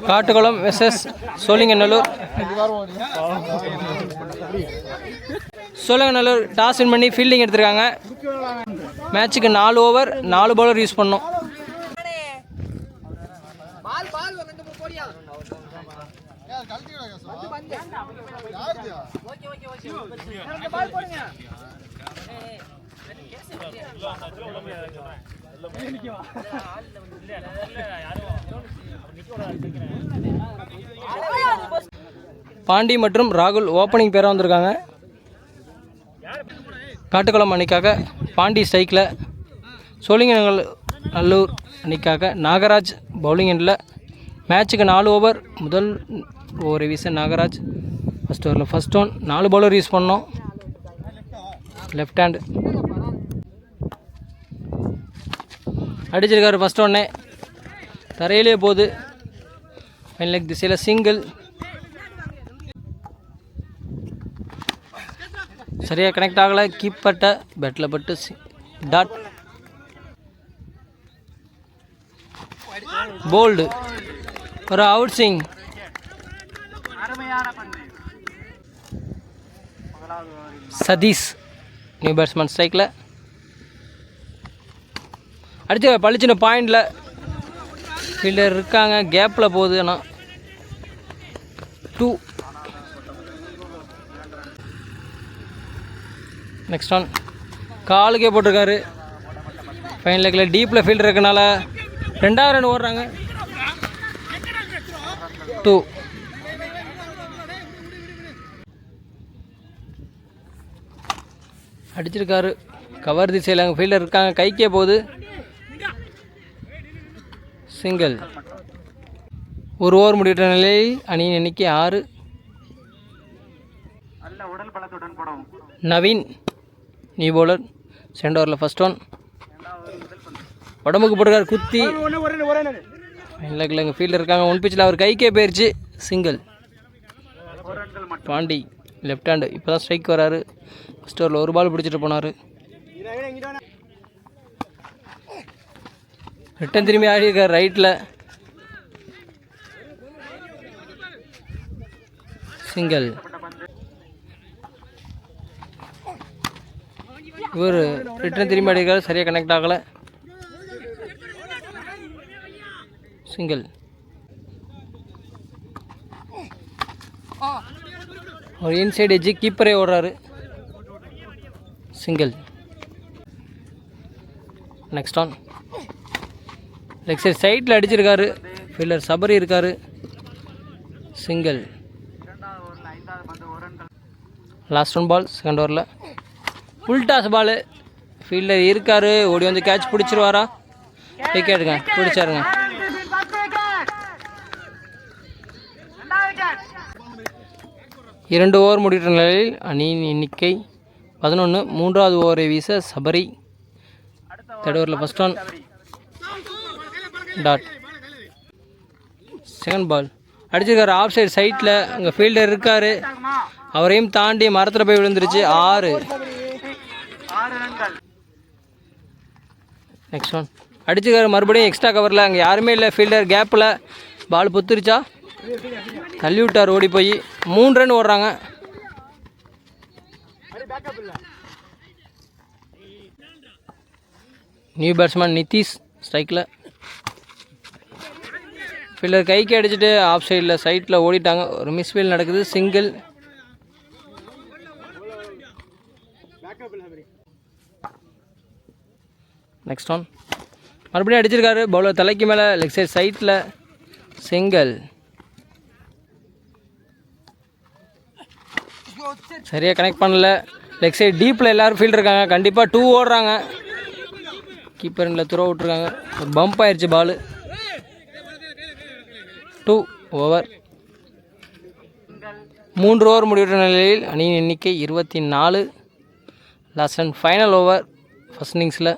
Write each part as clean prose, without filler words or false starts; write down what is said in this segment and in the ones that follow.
Kattukulam versus Sholinganallur. Sholinganallur toss win பண்ணி fielding எடுத்திருக்காங்க. மேட்சுக்கு 4 over 4 bowler use பண்ணோம். பாண்டி மற்றும் ராகுல் ஓப்பனிங் பேராக வந்திருக்காங்க. காட்டுக்குளம் அணிக்காக பாண்டி ஸ்ட்ரைக்கில், சோழிங்கநல்லூர் அணிக்காக நாகராஜ் பவுலிங் எண்டில். மேட்சுக்கு 4 ஓவர். முதல் ஓவரை வீச நாகராஜ் ஃபஸ்ட் ஓவரில் ஃபஸ்ட் ஒன். 4 பவுலர் யூஸ் பண்ணோம். லெஃப்ட் ஹேண்ட் அடிச்சிருக்காரு. ஃபஸ்ட் ஒன்னே தரையிலே போகுது. ஃபைன் லெக் திசையில் சிங்கிள். சரியாக கனெக்ட் ஆகலை. கீப்பர்ட்ட பேட்டில் பட்டு டாட். போல்டு ஒரு out swing. Sathish new batsman ஸ்ட்ரைக்கில் அடிச்சு பழிச்சின பாயிண்டில். ஃபீல்டர் இருக்காங்க, கேப்பில் போகுது. ஆனால் 2. நெக்ஸ்ட் ஒன் காலுக்கே போட்டிருக்காரு. ஃபைன் லெக்கில் டீப்பில் ஃபீல்டர் இருக்கனால 2வது ரன் ஓடுறாங்க. 2. அடிச்சிருக்காரு. கவர் திசையில் அங்கே ஃபீல்டர் இருக்காங்க, கைக்கே போகுது. சிங்கிள். 1 ஓவர் முடிவிட்ட நிலையில் அணியின் எண்ணிக்கை 6. Naveen new bowler. செகண்ட் ஓவரில் ஃபஸ்ட் ஒன். உடம்புக்கு போட்டுக்கார் குத்தி. இல்லை இங்கே ஃபீல்டர் இருக்காங்க, 1 பிச்சில் அவர் கைக்கே போயிடுச்சு. சிங்கிள். பாண்டி லெஃப்ட் ஹேண்டு இப்போ தான் ஸ்ட்ரைக் வராரு. ஃபஸ்ட் ஓவரில் 1 பால் பிடிச்சிட்டு போனார். ரிட்டன் திரும்பி ஆடி இருக்கார் ரைட்டில். சிங்கிள். இவர் ரிட்டன் திரும்பி ஆடி இருக்கார், சரியாக கனெக்ட் ஆகலை. சிங்கிள். ஒரு இன்சைட் எஜ்ஜு கீப்பரே ஓடுறாரு. Single. Next on leg side சைட்டில் அடிச்சிருக்காரு. ஃபீல்டர் சபரி இருக்கார். Single. Last one ball second ஓவரில். Full toss ball. ஃபீல்டர் இருக்கார், ஓடி வந்து கேட்ச் பிடிச்சிருவாரா? விக்கெட்டுங்க, பிடிச்சாருங்க. இரண்டு ஓவர் முடிகிற நிலையில் அணியின் எண்ணிக்கை 11. 3வது ஓவரை வீச சபரி. தேர்ட் ஓவரில் first one. Dot. Second ball அடிச்சிருக்காரு ஆஃப் சைடு சைட்டில். அங்கே ஃபீல்டர் இருக்கார், அவரையும் தாண்டி மரத்தில் போய் விழுந்துருச்சு. 6. நெக்ஸ்ட் ஒன் அடிச்சிருக்காரு மறுபடியும் எக்ஸ்ட்ரா கவரில். அங்கே யாருமே இல்லை, ஃபீல்டர் கேப்பில். பால் புத்துருச்சா? தள்ளி விட்டார் ஓடி போய். 3 ரன் ஓடுறாங்க. நியூ பேட்ஸ்மேன் நிதிஷ் ஸ்ட்ரைக்கில். ஃபீல்டர் கைக்கு அடிச்சுட்டு ஆஃப் சைடில் சைட்டில் ஓடிட்டாங்க. ஒரு மிஸ்ஃபீல் நடக்குது. சிங்கிள். நெக்ஸ்ட் ஒன் மறுபடியும் அடிச்சிருக்காரு. பவுலர் தலைக்கு மேலே லெக் சைட் சைட்டில். சிங்கிள். சரியாக கனெக்ட் பண்ணல. லெக் சைட் டீப்பில் எல்லோரும் ஃபீல்டர் இருக்காங்க, கண்டிப்பாக 2 ஓடுறாங்க. கீப்பர் இல்லை, த்ரோ விட்டுருக்காங்க. பம்ப் ஆயிடுச்சு பால். 2 ஓவர். 3 ஓவர் முடிவுற்ற நிலையில் அணியின் எண்ணிக்கை 24. Last and final over first இன்னிங்ஸில்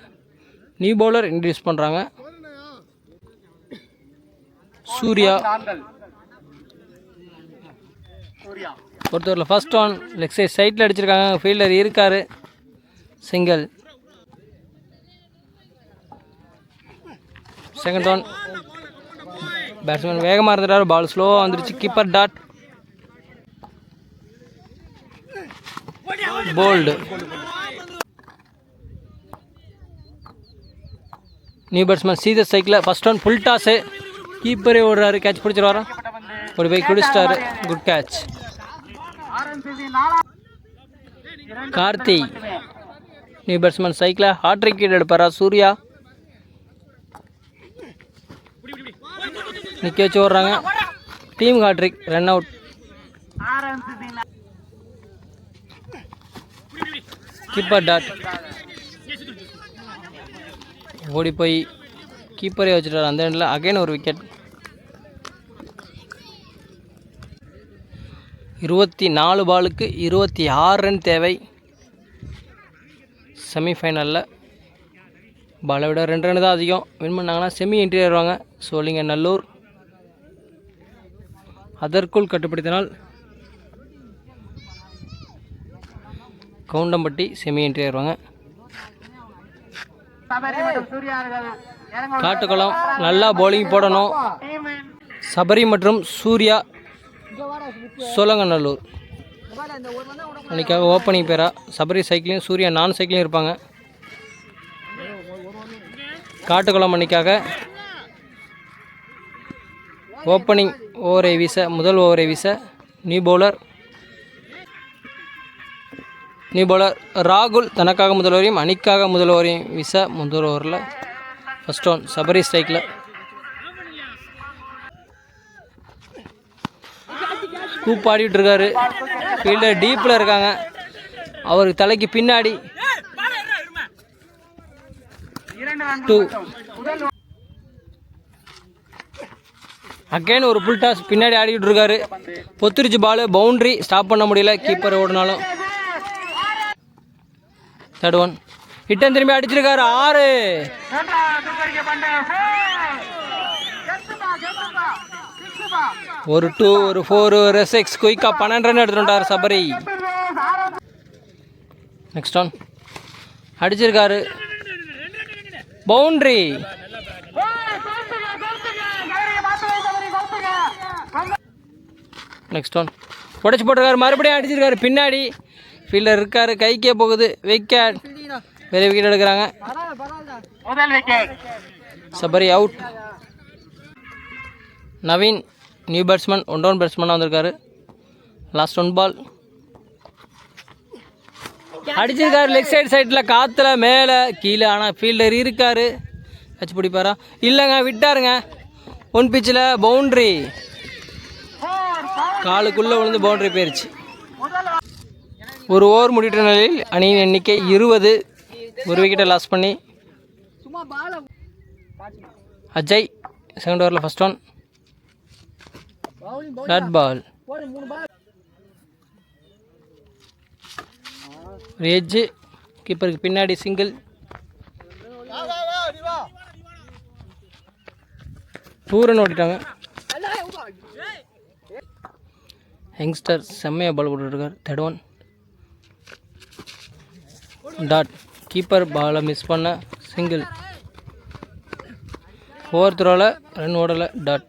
நியூ பவுலர் இன்ட்ரடியூஸ் பண்ணுறாங்க. சூர்யா. ஒருத்தவரில் ஃபர்ஸ்ட் ஒன். லெக் சைட் சைட்டில் அடிச்சிருக்காங்க, ஃபீல்டர் இருக்கார். சிங்கிள். செகண்ட் ஒன் பேட்ஸ்மேன் வேகமாக இருந்துட்டார், பால் ஸ்லோவாக வந்துருச்சு. Keeper dot. Bowled. New batsman Sridhar cycle. First one full toss. கீப்பரே ஓடுறாரு, கேட்ச் பிடிச்சிருவாரா, ஒரு போய் குடிச்சிட்டாரு. Good catch. Karthi new batsman cycle. Hat-trick எடுப்பாரா சூர்யா. நிற்க வச்சு ஓடுறாங்க. Team hat-trick. Run out. Keeper dot. ஓடி போய் கீப்பரே வச்சுட்டார் அந்த எண்டில். அகைன் ஒரு விக்கெட். 24 பாலுக்கு 26 ரன் தேவை. செமிஃபைனலில் பாலை விட 2 ரன் தான் அதிகம். வின் பண்ணாங்கன்னா செமி என்ட்ரி ஆயிடுவாங்க. சோழிங்கநல்லூர் அதற்குள் கட்டுப்படுத்தினால் கவுண்டம்பட்டி செமி என்ட்ரி ஆயிடுவாங்க. காட்டுக்குளம் நல்லா பவுலிங் போடணும். சபரி மற்றும் சூர்யா சோழங்கநல்லூர் அன்றைக்காக ஓப்பனிங் பேரா. சபரி சைக்கிளையும் சூர்யா நான் சைக்கிளையும் இருப்பாங்க. காட்டுக்குளம் அன்றைக்காக ஓப்பனிங் ஓவரை வீச, முதல் ஓவரை வீச நியூ பவுலர் ராகுல் தனக்காக முதல் ஓவரையும் அணிக்காக முதல் ஓவரையும் வீச. முதல் ஓவரில் ஃபர்ஸ்ட் ஒன் சபரி ஸ்ட்ரைக்கில். கூப் ஆடிட்டு இருக்காரு. ஃபீல்டர் டீப்பில் இருக்காங்க. அவருக்கு தலைக்கு பின்னாடி 2. அகைன் ஒரு புல் டாஸ். பின்னாடி ஆடிக்கிட்டு இருக்காரு. பொத்துருச்சு பால். பவுண்ட்ரி. ஸ்டாப் பண்ண முடியல. கீப்பர் ஓடினாலும். 3rd ஒன் ஹிட்டன் திரும்பி அடிச்சிருக்காரு. 6. ஒரு 2, ஒரு 4, ஒரு 6. குயிக்கா 12 ரன் எடுத்துட்டார் சபரி. நெக்ஸ்ட் ஒன் அடிச்சிருக்காரு. பவுண்ட்ரி. நெக்ஸ்ட் ஒன் உடச்சி போட்டிருக்காரு. மறுபடியும் அடிச்சிருக்காரு. பின்னாடி ஃபீல்டர் இருக்காரு. கைக்கே போகுது. விக்கெட். பெரிய விக்கெட் எடுக்கிறாங்க. Sabari out. Naveen new batsman one down பேட்ஸ்மேனாக வந்திருக்காரு. லாஸ்ட் 1 பால் அடிச்சிருக்காரு. லெக் சைடில் காற்றுல மேலே கீழே. ஆனால் ஃபீல்டர் இருக்கார். வச்சு பிடிப்பாரா? இல்லைங்க, விட்டாருங்க. 1 பிச்சில் பவுண்ட்ரி. காலுக்குள்ளே விழுந்து பவுண்ட்ரி போயிடுச்சு. ஒரு ஓவர் முடிகிற நிலையில் அணியின் எண்ணிக்கை 20. ஒரு விக்கெட்டை லாஸ் பண்ணி அஜய் செகண்ட் ஓவரில் ஃபர்ஸ்ட் ஒன் டாட் பால். ஒரு எட்ஜு. கீப்பருக்கு பின்னாடி சிங்கிள். 2 ரன் ஓட்டிட்டாங்க. யங்ஸ்டர் செம்மையாக பால் போட்டுருக்கார். 3rd one dot. கீப்பர் பாலை மிஸ் பண்ண சிங்கிள். 4th ரோவில் ரன் ஓடலை. டாட்.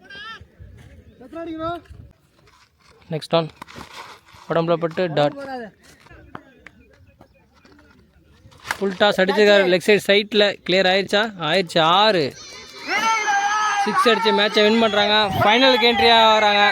நெக்ஸ்ட் ஒன் உடம்புல பட்டு டாட். ஃபுல் டாஸ் அடிச்சிருக்காரு. லெக் சைடு சைட்டில் கிளியர் ஆயிடுச்சா? ஆயிடுச்சு. 6. 6 அடித்து மேட்சை வின் பண்ணுறாங்க. ஃபைனலுக்கு என்ட்ரியாக வராங்க.